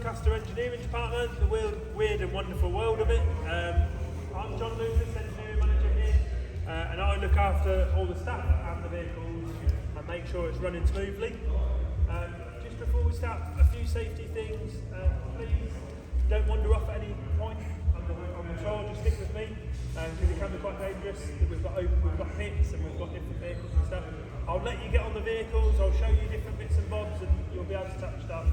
Doncaster engineering department, the weird and wonderful world of it. I'm John Lucas, engineering manager here, and I look after all the staff and the vehicles and make sure it's running smoothly. Just before we start, a few safety things. Please don't wander off at any point on the tour, just stick with me, because it can be quite dangerous. We've got pits and we've got different vehicles and stuff. I'll let you get on the vehicles, I'll show you different bits and bobs and you'll be able to touch stuff.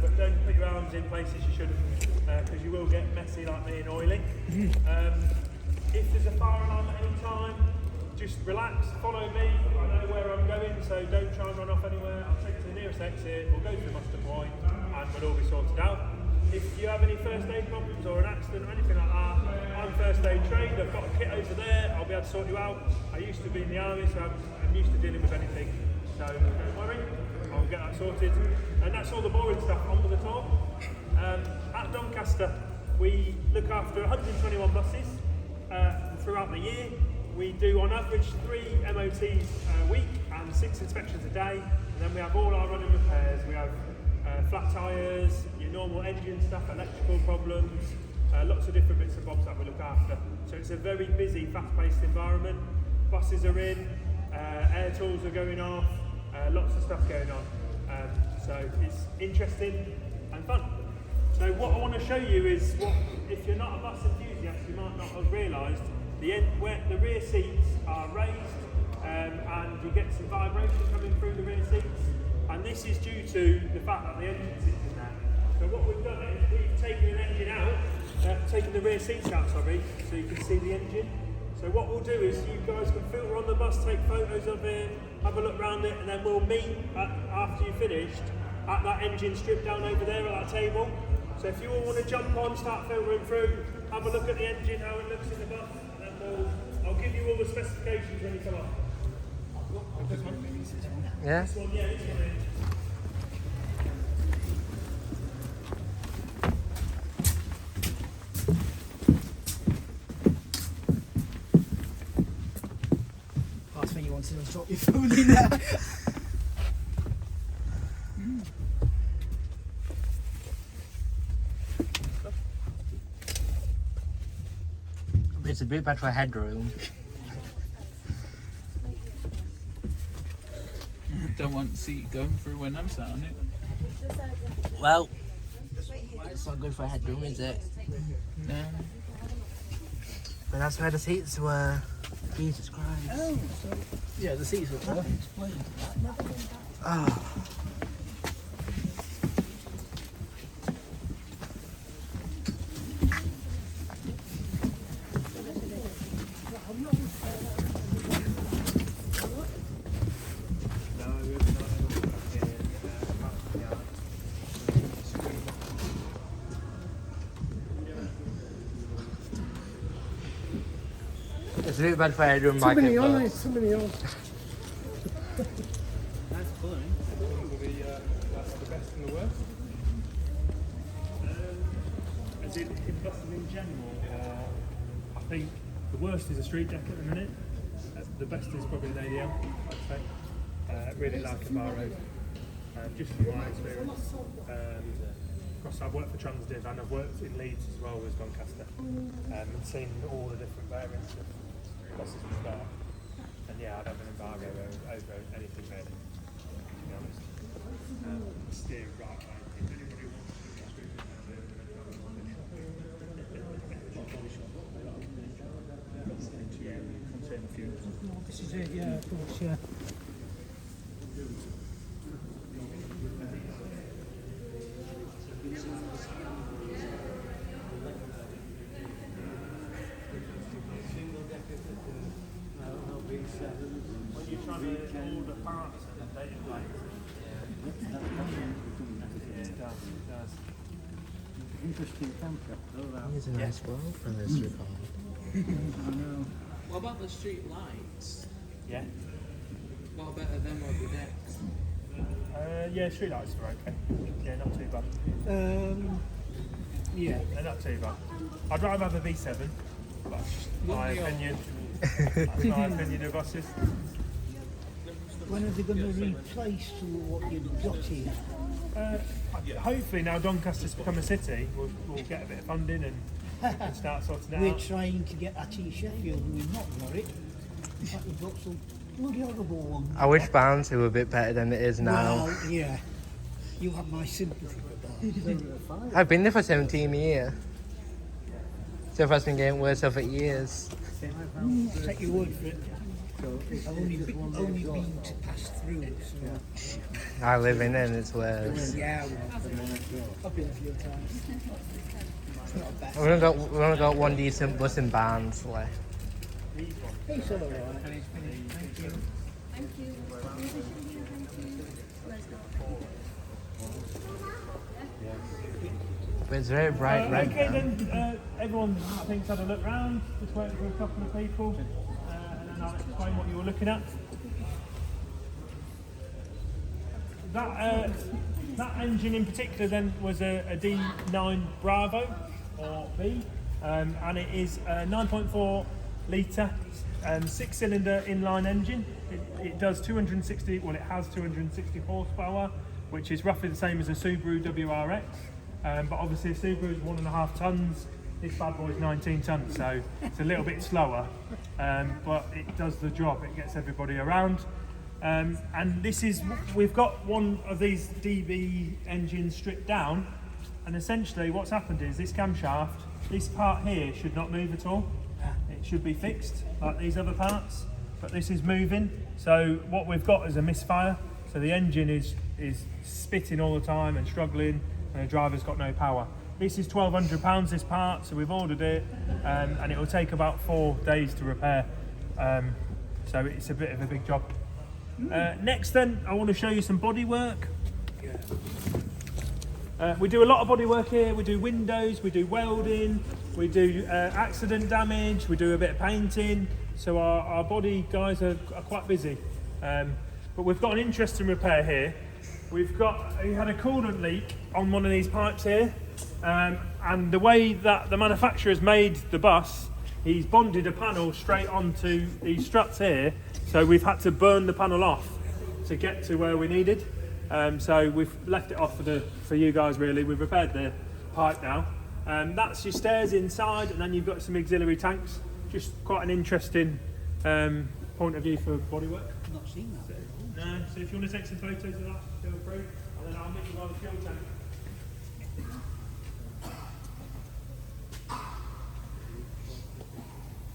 But don't put your arms in places you shouldn't, because you will get messy like me and oily. If there's a fire alarm at any time, just relax, follow me. I know where I'm going, so don't try and run off anywhere. I'll take you to the nearest exit, we'll go through muster point, and we'll all be sorted out. If you have any first aid problems or an accident or anything like that, I'm first aid trained, I've got a kit over there, I'll be able to sort you out. I used to be in the army, so I'm used to dealing with anything. So don't worry, I'll get that sorted. And that's all the boring stuff onto the tour. At Doncaster, we look after 121 buses throughout the year. We do on average 3 MOTs a week and 6 inspections a day. And then we have all our running repairs. We have flat tyres, your normal engine stuff, electrical problems, lots of different bits and bobs that we look after. So it's a very busy, fast-paced environment. Buses are in, air tools are going off, lots of stuff going on. So it's interesting and fun. So what I want to show you is what, if you're not a bus enthusiast, you might not have realised, where the rear seats are raised and you get some vibration coming through the rear seats. And this is due to the fact that the engine sits in there. So what we've done is we've taken an engine out, taken the rear seats out, sorry, so you can see the engine. So what we'll do is you guys can filter on the bus, take photos of it, have a look around it, and then we'll meet after you've finished at that engine strip down over there at that table. So if you all want to jump on, start filtering through, have a look at the engine, how it looks in the bus, and then I'll give you all the specifications when you come up. This one? Yeah? This one, yeah, this one. Last thing you want to do is drop your phone in there. It's a bit bad for headroom. Don't want to see it going through when I'm sat on it. Well, it's not good for headroom, is it? No. But that's where the seats were. Jesus Christ. Oh, so yeah, the seats are perfect. Oh. It's a bit bad for headroom, Too many on, too many on. That's fine. That's the best and the worst. As in buses in general, I think the worst is a street deck at the minute. The best is probably an ADL, I'd say. Really like a bar road. Just from my experience. I've worked for Transdiv and I've worked in Leeds as well with Doncaster. And seen all the different variants of buses from start. And yeah, I'd have an embargo over anything really, to be honest. Steer right way. If anybody wants to yeah, contain fuels. This is it, yeah, of course, yeah. When you're trying to order parts and data plates, it does. Interesting camper. It's a nice world for this record. I know. What about the street lights? Yeah. What better than what the decks? Yeah, street lights are okay. Yeah, not too bad. Yeah. They're not too bad. I'd rather have a V7, but that's just my opinion. That's my opinion of buses. When are they going to replace what you've got here? hopefully now Doncaster's become a city, we'll get a bit of funding and start sorting it We're out. trying to get that in Sheffield and we've not got it. In fact, we've got some bloody horrible ones. I wish Barnsley were a bit better than it is now. Well, yeah. You have my sympathy with that. I've been there for 17 years. So far it's been getting worse over years. Take your word for it. I've only been to pass through, so... I live in it and it's worse. Yeah, I've been a few times. It's not bad. We've only got one decent bus in Barnsley. It's all right. Thank you. Thank you. Let's go. But it's very bright red Okay, now. then everyone I think's had a look round, just waiting for a couple of people, and then I'll explain what you were looking at. That engine in particular then was a D9 Bravo or B, and it is a 9.4 litre 6-cylinder inline engine. It does 260, well it has 260 horsepower, which is roughly the same as a Subaru WRX, but obviously a Subaru is 1.5 tonnes, this bad boy is 19 tonnes, so it's a little bit slower, but it does the job, it gets everybody around. And this is, we've got one of these DB engines stripped down, and essentially what's happened is this camshaft, this part here should not move at all. It should be fixed like these other parts, but this is moving. So what we've got is a misfire. So the engine is spitting all the time and struggling, and the driver's got no power. This is £1,200 this part, so we've ordered it, and it will take about 4 days to repair. So it's a bit of a big job. Next then, I want to show you some body work. We do a lot of body work here. We do windows, we do welding, we do accident damage, we do a bit of painting. So our body guys are quite busy. But we've got an interesting repair here. We had a coolant leak on one of these pipes here. And the way that the manufacturer's made the bus, he's bonded a panel straight onto these struts here. So we've had to burn the panel off to get to where we needed. So we've left it off for you guys really. We've repaired the pipe now. That's your stairs inside, and then you've got some auxiliary tanks. Just quite an interesting point of view for bodywork. I've not seen that. No, so if you want to take some photos of that, feel free. And then I'll meet you by the fuel tank.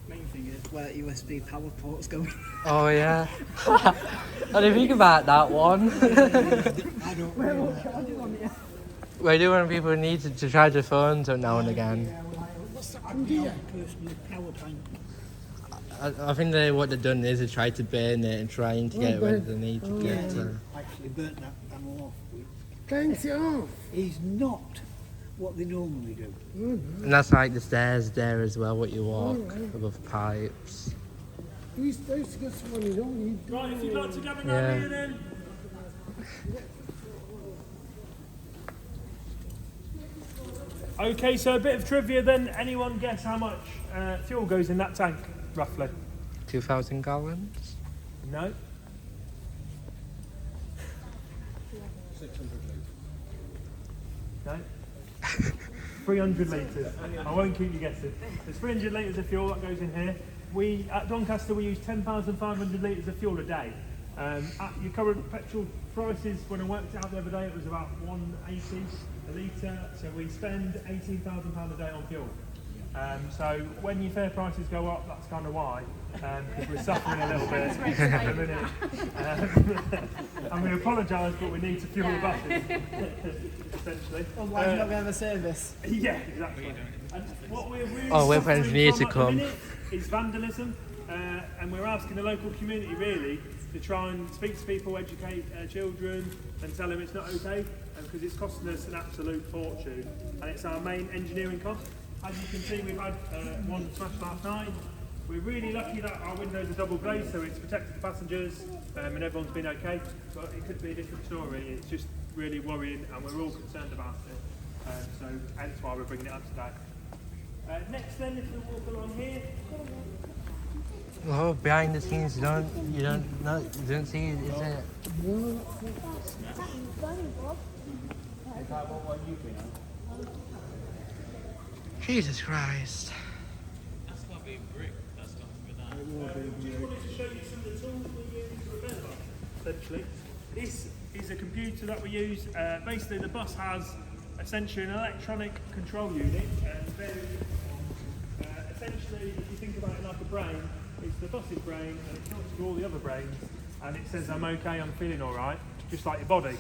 Main thing is where USB power port's going. Oh yeah. I didn't think about that one. I don't know. We do want people need to charge their phones up now and again. What's that idea? Personally, power tank. I think what they've done is they tried to burn it and trying to get where they need to get to. Actually burnt that panel off. Thanks it off. Is not what they normally do. And that's like the stairs there as well, what you walk above pipes. We used to get someone you don't need. Right, if you'd like to gather Yeah. around here then. Okay, so a bit of trivia then. Anyone guess how much fuel goes in that tank, roughly? 2,000 gallons? No? 600 litres. No? 300 litres. I won't keep you guessing. There's 300 litres of fuel that goes in here. At Doncaster we use 10,500 litres of fuel a day. At your current petrol prices, when I worked it out the other day, it was about 180 a litre. So we spend £18,000 a day on fuel. So when your fare prices go up, that's kind of why, because we're suffering a little bit at the minute. And we apologise, but we need to fuel the buses, essentially. Otherwise, you're not going to have a service. Yeah, exactly. And what we're really Oh, wait for suffering engineers from to at the come. minute is vandalism, and we're asking the local community really to try and speak to people, educate children, and tell them it's not okay, because it's costing us an absolute fortune, and it's our main engineering cost. As you can see, we've had one smash last night. We're really lucky that our windows are double glazed, so it's protected the passengers, and everyone's been okay. But it could be a different story. It's just really worrying, and we're all concerned about it. So hence why we're bringing it up today. Next, then, if we walk along here. Oh, behind the scenes, you don't see it, is it? Jesus Christ. That's got to be brick. That's got to be that. Just wanted to show you some of the tools we use to repair the bus, essentially. This is a computer that we use. Basically, the bus has essentially an electronic control unit. Essentially, if you think about it like a brain, it's the bus's brain and it talks to all the other brains and it says, I'm okay, I'm feeling all right, just like your body.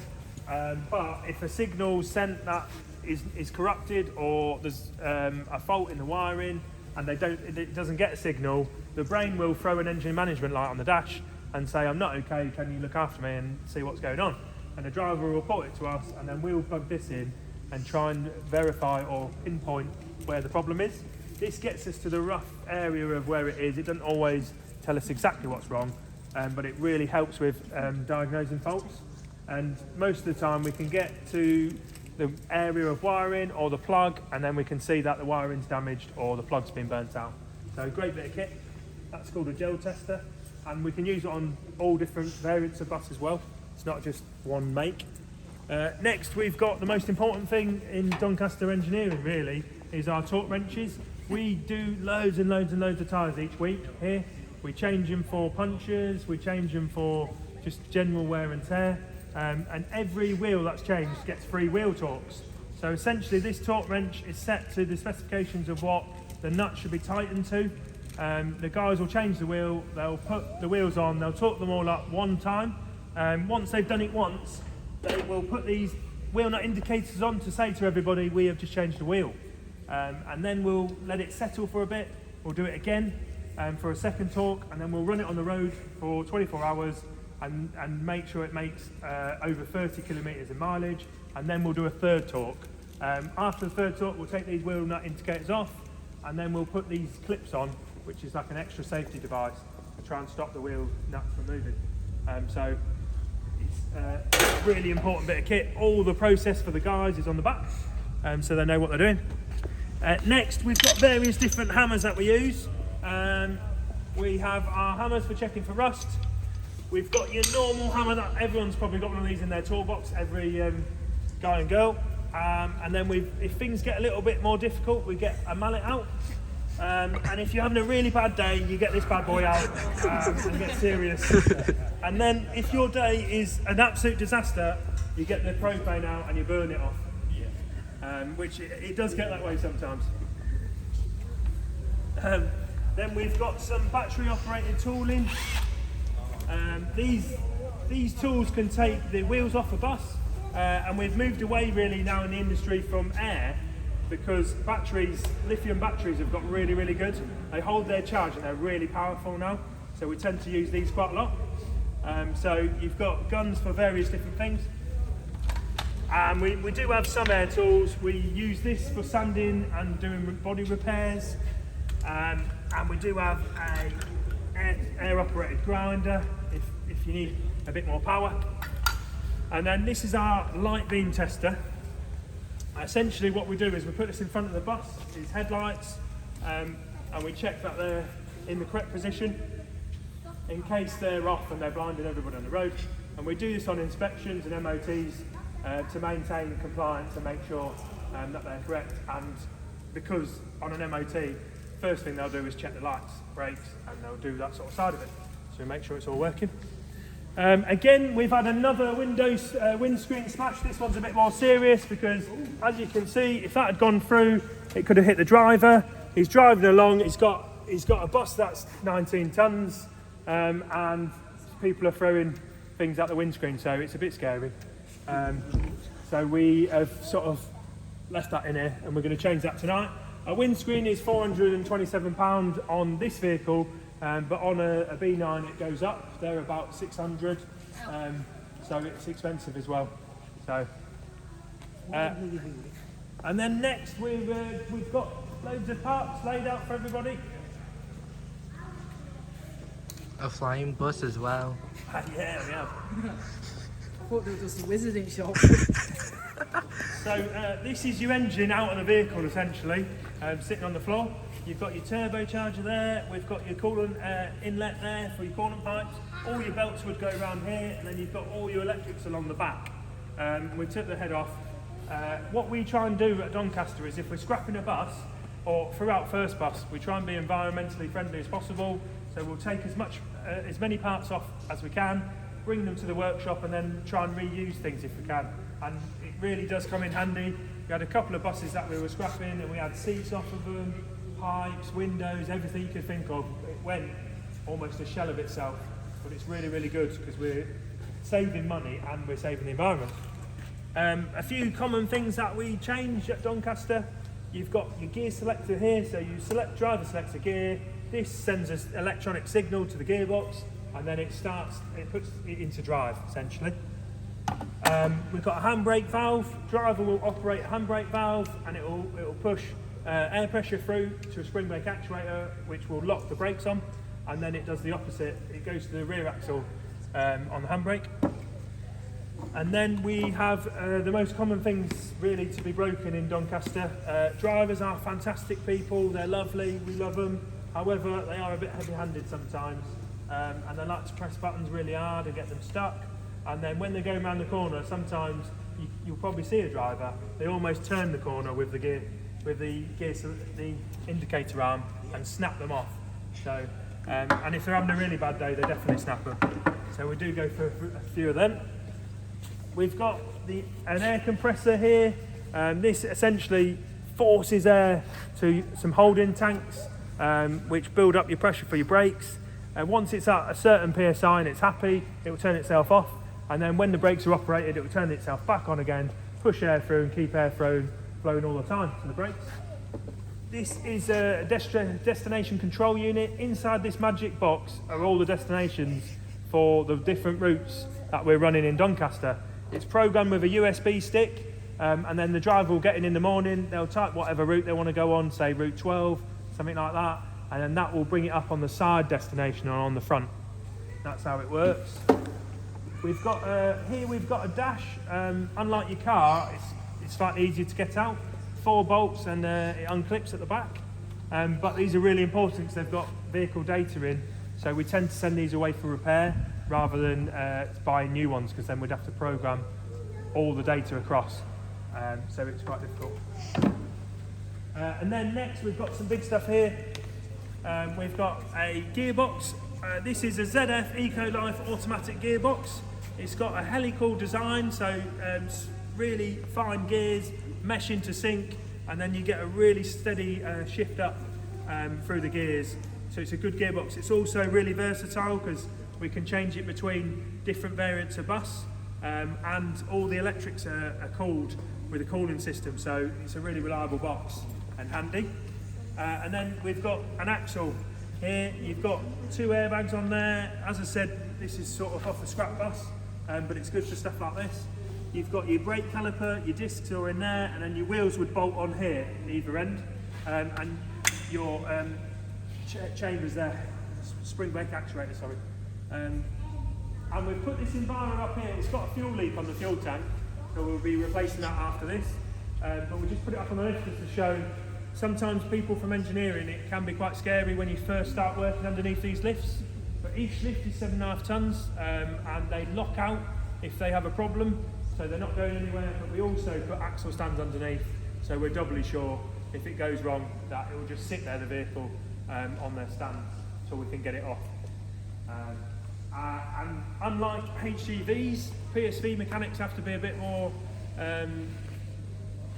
But if a signal sent that is corrupted or there's a fault in the wiring and it doesn't get a signal, the brain will throw an engine management light on the dash and say, I'm not okay, can you look after me and see what's going on? And the driver will report it to us and then we'll plug this in and try and verify or pinpoint where the problem is. This gets us to the rough area of where it is. It doesn't always tell us exactly what's wrong, but it really helps with diagnosing faults. And most of the time we can get to the area of wiring or the plug and then we can see that the wiring's damaged or the plug's been burnt out. So great bit of kit. That's called a gel tester and we can use it on all different variants of bus as well. It's not just one make. Next we've got the most important thing in Doncaster engineering really is our torque wrenches. We do loads and loads and loads of tyres each week here. We change them for punctures, we change them for just general wear and tear. And every wheel that's changed gets free wheel torques. So essentially this torque wrench is set to the specifications of what the nut should be tightened to. The guys will change the wheel, they'll put the wheels on, they'll torque them all up one time. Once they've done it once, they will put these wheel nut indicators on to say to everybody, we have just changed the wheel. And then we'll let it settle for a bit, we'll do it again for a second torque, and then we'll run it on the road for 24 hours and make sure it makes over 30 kilometres in mileage, and then we'll do a third torque. After the third torque, we'll take these wheel nut indicators off, and then we'll put these clips on, which is like an extra safety device to try and stop the wheel nuts from moving. So it's a really important bit of kit. All the process for the guys is on the back, so they know what they're doing. Next, we've got various different hammers that we use. We have our hammers for checking for rust. We've got your normal hammer that everyone's probably got one of these in their toolbox, every guy and girl. And then if things get a little bit more difficult, we get a mallet out. And if you're having a really bad day, you get this bad boy out and get serious. And then if your day is an absolute disaster, you get the propane out and you burn it off. Which it does get that way sometimes. Then we've got some battery operated tooling. These tools can take the wheels off a bus, and we've moved away really now in the industry from air because lithium batteries have got really, really good. They hold their charge and they're really powerful now, so we tend to use these quite a lot. So you've got guns for various different things. And we do have some air tools. We use this for sanding and doing body repairs. And we do have a air operated grinder if you need a bit more power. And then this is our light beam tester. Essentially what we do is we put this in front of the bus, these headlights, and we check that they're in the correct position in case they're off and they're blinding everybody on the road. And we do this on inspections and MOTs to maintain compliance and make sure that they're correct. And because on an MOT, first thing they'll do is check the lights, brakes, and they'll do that sort of side of it. So we make sure it's all working. Again, we've had another windscreen smash. This one's a bit more serious because, as you can see, if that had gone through, it could have hit the driver. He's driving along. He's got a bus that's 19 tons, and people are throwing things out the windscreen, so it's a bit scary. So we have sort of left that in here, and we're going to change that tonight. Our windscreen is £427 on this vehicle. But on a B9 it goes up, they're about 600, so it's expensive as well. So, and then next we've got loads of parts laid out for everybody. A flying bus as well. Yeah, we have. I thought there was a wizarding shop. So this is your engine out of the vehicle essentially, sitting on the floor. You've got your turbocharger there, we've got your coolant inlet there for your coolant pipes. All your belts would go around here, and then you've got all your electrics along the back. We took the head off What we try and do at Doncaster is if we're scrapping a bus, or throughout first bus, we try and be environmentally friendly as possible. So we'll take as many parts off as we can, bring them to the workshop, and then try and reuse things if we can. And it really does come in handy. We had a couple of buses that we were scrapping, and we had seats off of them, pipes, windows, everything you could think of. It went almost a shell of itself, but it's really, really good because we're saving money and we're saving the environment. A few common things that we change at Doncaster. You've got your gear selector here, so you driver selects a gear. This sends an electronic signal to the gearbox, and then it puts it into drive, essentially. We've got a handbrake valve. Driver will operate a handbrake valve, and it will push air pressure through to a spring brake actuator, which will lock the brakes on, and then it does the opposite. It goes to the rear axle on the handbrake. And then we have the most common things really to be broken in Doncaster. Drivers are fantastic people, they're lovely, we love them. However, they are a bit heavy-handed sometimes, and they like to press buttons really hard and get them stuck. And then when they go around the corner, sometimes you'll probably see a driver, they almost turn the corner with the indicator arm and snap them off. So, and if they're having a really bad day, they definitely snap them. So we do go for a few of them. We've got an air compressor here. This essentially forces air to some holding tanks, which build up your pressure for your brakes. And once it's at a certain PSI and it's happy, it will turn itself off. And then when the brakes are operated, it will turn itself back on again, push air through and keep air flowing all the time to the brakes. This is a destination control unit. Inside this magic box are all the destinations for the different routes that we're running in Doncaster. It's programmed with a USB stick, and then the driver will get in the morning, they'll type whatever route they want to go on, say route 12, something like that, and then that will bring it up on the side destination or on the front. That's how it works. We've got here we've got a dash. Unlike your car, it's slightly easier to get out. 4 bolts and it unclips at the back. But these are really important because they've got vehicle data in, so we tend to send these away for repair rather than buying new ones, because then we'd have to program all the data across, so it's quite difficult. And then next we've got some big stuff here. We've got a gearbox. This is a ZF EcoLife automatic gearbox. It's got a helical design, so really fine gears mesh into sync, and then you get a really steady shift up through the gears. So it's a good gearbox. It's also really versatile because we can change it between different variants of bus, and all the electrics are cooled with a cooling system, so it's a really reliable box and handy. And then we've got an axle here. You've got 2 airbags on there. As I said, this is sort of off the scrap bus, but it's good for stuff like this. You've got your brake caliper, your discs are in there, and then your wheels would bolt on here at either end, and your chambers there, spring brake actuator, sorry. And we've put this environment up here. It's got a fuel leak on the fuel tank, so we'll be replacing that after this. But we just put it up on the lift just to show. Sometimes people from engineering, it can be quite scary when you first start working underneath these lifts. But each lift is 7.5 tons, and they lock out if they have a problem, so they're not going anywhere. But we also put axle stands underneath, so we're doubly sure if it goes wrong that it will just sit there, the vehicle, on their stand, until we can get it off. And unlike HGVs, PSV mechanics have to be a bit more,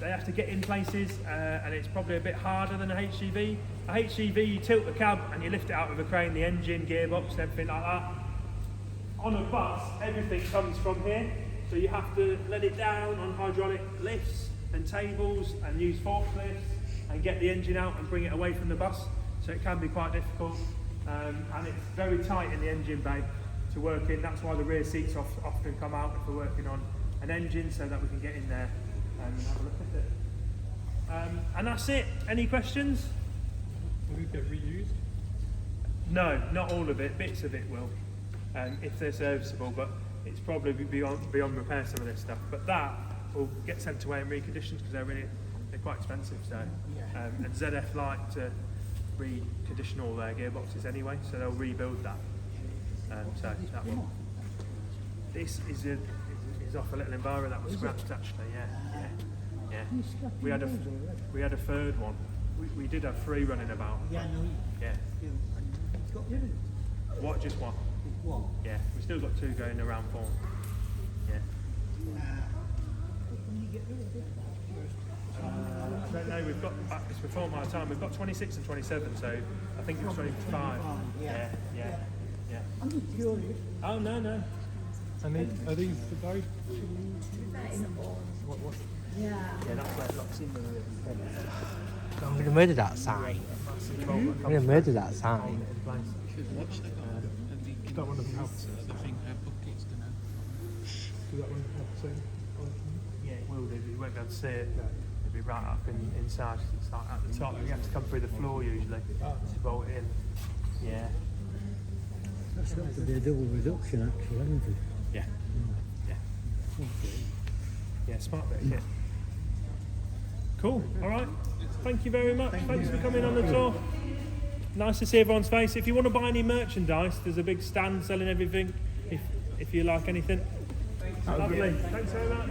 they have to get in places, and it's probably a bit harder than a HGV. A HGV, you tilt the cab and you lift it out with a crane, the engine, gearbox, everything like that. On a bus, everything comes from here, so you have to let it down on hydraulic lifts and tables and use forklifts and get the engine out and bring it away from the bus, so it can be quite difficult. And it's very tight in the engine bay to work in. That's why the rear seats often come out if we're working on an engine, so that we can get in there and have a look at it. And that's it. Any questions? Will it get reused? No, not all of it. Bits of it will, if they're serviceable, but it's probably beyond repair, some of this stuff. But that will get sent away in reconditions because they're quite expensive. So, and ZF like to recondition all their gearboxes anyway, so they'll rebuild that. So that one. This is off a little enviro that was scrapped actually, yeah. Yeah. You scrapped We your had a wheels already. we had a third one. We did have 3 running about. Yeah, no, Yeah. you got rid of it. What? Just one. What? Yeah. We still got 2 going around form. Yeah. When you get rid of it? I don't know. We've got it's before my time. We've got 26 and 27. So I think it was 25. Yeah. Yeah. Yeah. I'm just curious. Oh no no. And are these the both? Yeah, that's where it locks in the rear. I'm going to murder that sign. I'm going to murder that sign. Should watch that. That one doesn't have. The thing her bucket's gonna. Does that one have the same? Yeah, it will do. You won't be able to see it. It'll be right up inside. It's like at the top. You have to come through the floor usually to bolt it in. Yeah. That's got to be a double reduction, actually, hasn't it? Yeah. Yeah. Yeah, smart bit of kit. Cool. All right. Thank you very much. Thanks for coming on the tour. Nice to see everyone's face. If you want to buy any merchandise, there's a big stand selling everything. If you like anything. Lovely. Thanks very much.